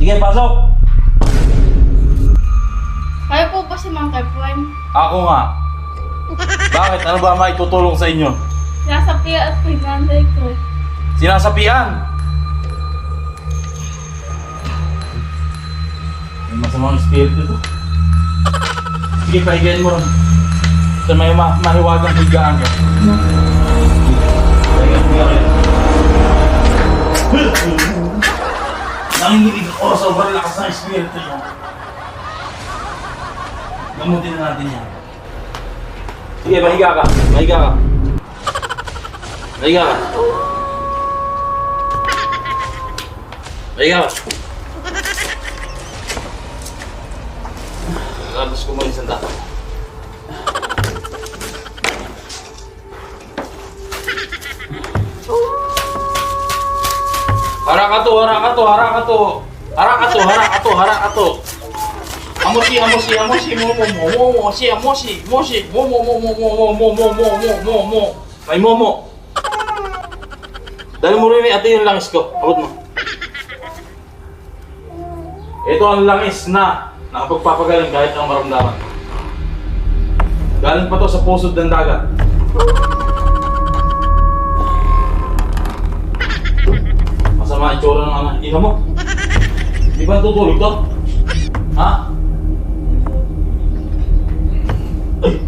Sige, pasok! Kayo po ba si Mang Kepwen? Ako nga. Bakit? Ano ba maitutulong sa inyo? Nasa piya at pinanday ko. Sinasapian! May masamang espiritu to. Sige, pahigayin mo ron. Sa may mahiwagang higaan ka. Pahigayin mo rin. Nanginginig ako sa sobrang lakas ng espiritu nyo. Gamutin na natin yan. Sige, mahiga ka. Mahiga ka. Mahiga ka. Mahiga ka. Tapos kumalis ang data. Harakato, harakato, harakato. Harakato, harakato, harakato. Amoshi, amoshi, amoshi, momo, momo, moshi, amoshi, moshi, momo, momo, momo, momo, momo, momo. May momo. Dali mo rin ate yung langis ko. Abot mo. Ito ang langis na nakapagpapagaling kahit ang maramdaman. Galing pa to sa pusod ng dagat. Masama ang itsura ng anak. Ina mo. Di ba tutulog to? Ha? Ay!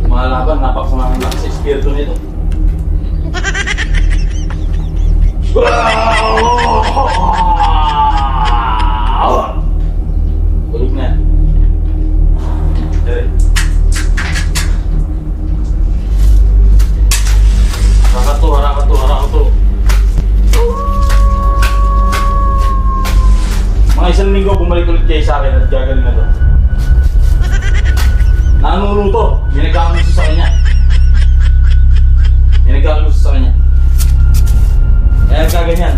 Malaban, napakasama ng lakas sa espiritu nito. Tulog na yan. Harakato, harakato, harakato. Mga isang linggo bumalik ulit kayo sa akin at gagaling na to. Nanunuto, may nagkakamusto sa kanya. May nagkakamusto sa kanya. Kaya nagkaganyan.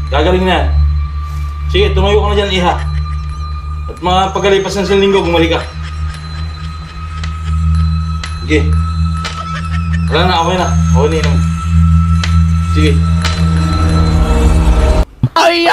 Gagaling na yan. Sige, tumayo ka na dyan, iha. At mga pagkalipas ng isang linggo, bumalik ka. Sige. Wala na, okay na. Okay na yun. Sige. Ay!